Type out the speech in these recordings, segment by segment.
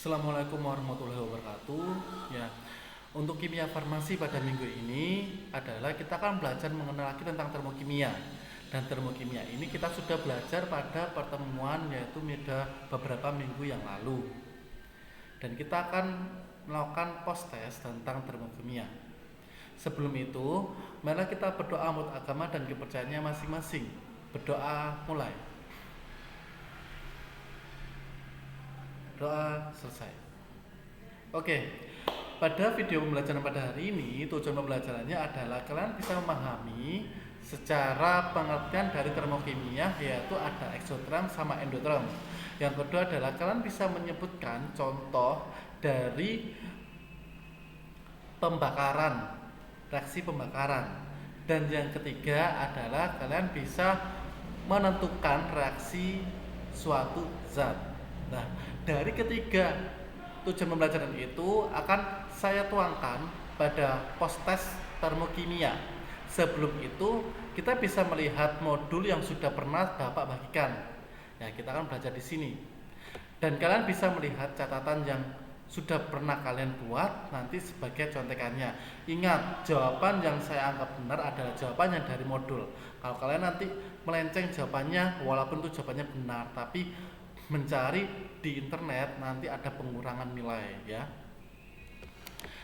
Assalamualaikum warahmatullahi wabarakatuh. Ya, untuk kimia farmasi pada minggu ini adalah kita akan belajar mengenal lagi tentang termokimia. Dan termokimia ini kita sudah belajar pada pertemuan yaitu beberapa minggu yang lalu. Dan kita akan melakukan post test tentang termokimia. Sebelum itu, marilah kita berdoa menurut agama dan kepercayaannya masing-masing. Berdoa mulai. Doa selesai. Oke, pada video pembelajaran pada hari ini tujuan pembelajarannya adalah kalian bisa memahami secara pengertian dari termokimia, yaitu ada eksoterm sama endoterm. Yang kedua adalah kalian bisa menyebutkan contoh dari pembakaran, reaksi pembakaran. Dan yang ketiga adalah kalian bisa menentukan reaksi suatu zat. Nah, dari ketiga tujuan pembelajaran itu akan saya tuangkan pada post test termokimia. Sebelum itu kita bisa melihat modul yang sudah pernah Bapak bagikan. Ya, kita akan belajar di sini. Dan kalian bisa melihat catatan yang sudah pernah kalian buat nanti sebagai contekannya. Ingat, jawaban yang saya anggap benar adalah jawaban yang dari modul. Kalau kalian nanti melenceng jawabannya, walaupun itu jawabannya benar, tapi mencari di internet nanti ada pengurangan nilai ya.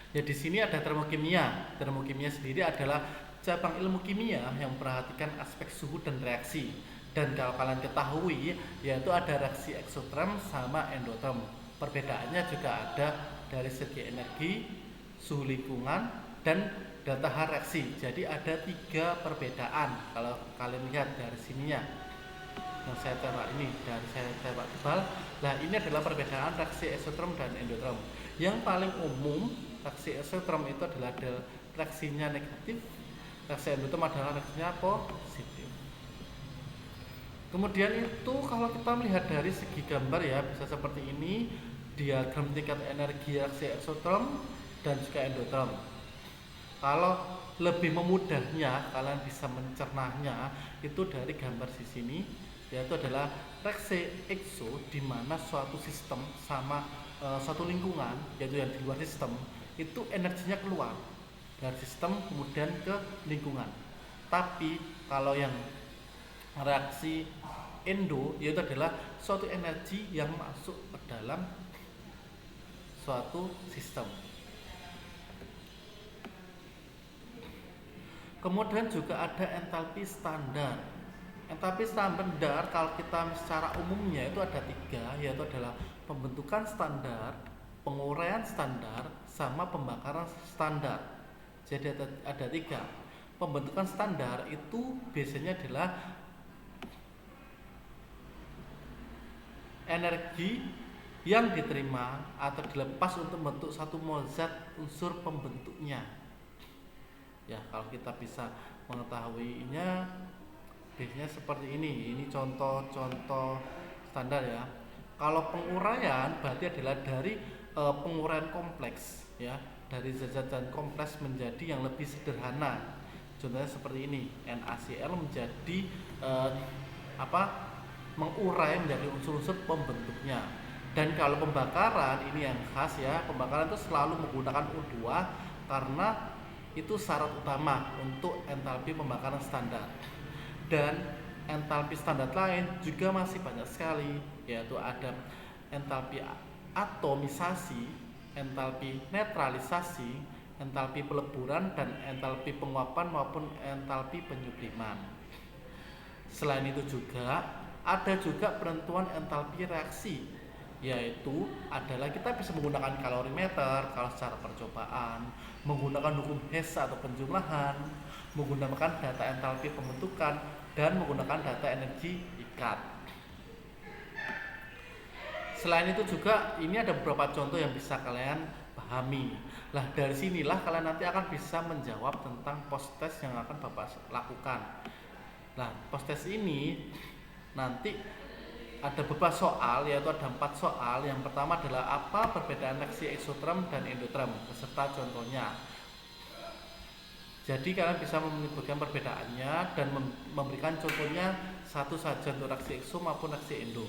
Ya, di sini ada termokimia. Termokimia sendiri adalah cabang ilmu kimia yang memperhatikan aspek suhu dan reaksi. Dan kalau kalian ketahui, yaitu ada reaksi eksoterm sama endoterm. Perbedaannya juga ada dari segi energi, suhu lingkungan, dan data reaksi. Jadi ada 3 perbedaan kalau kalian lihat dari sininya. Yang saya tebak ini dari saya tebak tebal. Nah, ini adalah perbedaan reaksi eksoterm dan endoterm. Yang paling umum reaksi eksoterm itu adalah reaksinya negatif, reaksi endoterm adalah reaksinya positif. Kemudian itu kalau kita melihat dari segi gambar ya, bisa seperti ini diagram tingkat energi reaksi eksoterm dan juga endoterm. Kalau lebih memudahnya kalian bisa mencernahnya itu dari gambar di sini, yaitu adalah reaksi ekso di mana suatu sistem sama suatu lingkungan, yaitu yang di luar sistem itu energinya keluar dari sistem kemudian ke lingkungan. Tapi kalau yang reaksi endo yaitu adalah suatu energi yang masuk ke dalam suatu sistem. Kemudian juga ada entalpi standar. Entalpi standar kalau kita secara umumnya itu ada 3, yaitu adalah pembentukan standar, penguraian standar, sama pembakaran standar. Jadi ada 3. Pembentukan standar itu biasanya adalah energi yang diterima atau dilepas untuk membentuk satu mol zat unsur pembentuknya. Ya, kalau kita bisa mengetahuinya biasanya seperti ini. Ini contoh-contoh standar ya. Kalau penguraian berarti adalah dari penguraian kompleks ya, dari zat-zat dan kompleks menjadi yang lebih sederhana. Contohnya seperti ini, NaCl menjadi mengurai menjadi unsur-unsur pembentuknya. Dan kalau pembakaran ini yang khas ya, pembakaran itu selalu menggunakan O2 karena itu syarat utama untuk entalpi pembakaran standar. Dan entalpi standar lain juga masih banyak sekali, yaitu ada entalpi atomisasi, entalpi netralisasi, entalpi peleburan, dan entalpi penguapan maupun entalpi penyubliman. Selain itu juga ada juga penentuan entalpi reaksi, yaitu adalah kita bisa menggunakan kalorimeter kalau secara percobaan, menggunakan hukum Hess atau penjumlahan, menggunakan data entalpi pembentukan, dan menggunakan data energi ikat. Selain itu juga ini ada beberapa contoh yang bisa kalian pahami. Lah, dari sinilah kalian nanti akan bisa menjawab tentang post test yang akan Bapak lakukan. Nah, post test ini nanti ada beberapa soal, yaitu ada 4 soal. Yang pertama adalah apa perbedaan reaksi eksoterm dan endoterm beserta contohnya. Jadi kalian bisa menyebutkan perbedaannya dan memberikan contohnya satu saja untuk reaksi ekso maupun reaksi endo.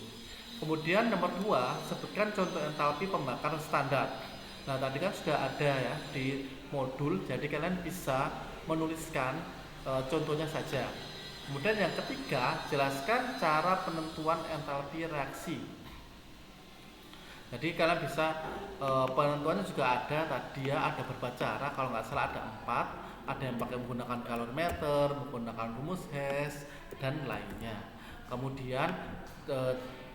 Kemudian nomor 2, sebutkan contoh entalpi pembakaran standar. Nah, tadi kan sudah ada ya di modul, jadi kalian bisa menuliskan contohnya saja. Kemudian yang ketiga, jelaskan cara penentuan entalpi reaksi. Jadi kalian bisa penentuannya juga ada tadi ya, ada beberapa cara, kalau nggak salah ada 4. Ada yang pakai menggunakan kalorimeter, menggunakan rumus Hess dan lainnya. Kemudian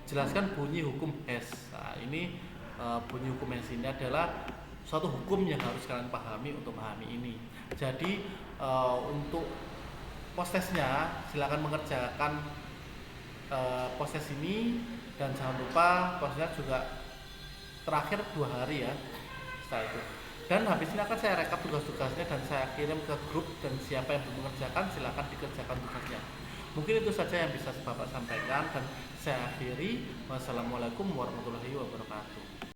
jelaskan bunyi hukum Hess. Nah, ini bunyi hukum Hess ini adalah suatu hukum yang harus kalian pahami untuk memahami ini. Jadi untuk postesnya silakan mengerjakan poses ini, dan jangan lupa posesnya juga terakhir 2 hari ya setelah itu. Dan habis ini akan saya rekap tugas-tugasnya dan saya kirim ke grup, dan siapa yang belum mengerjakan silakan dikerjakan tugasnya. Mungkin itu saja yang bisa Bapak sampaikan, dan saya akhiri. Wassalamualaikum warahmatullahi wabarakatuh.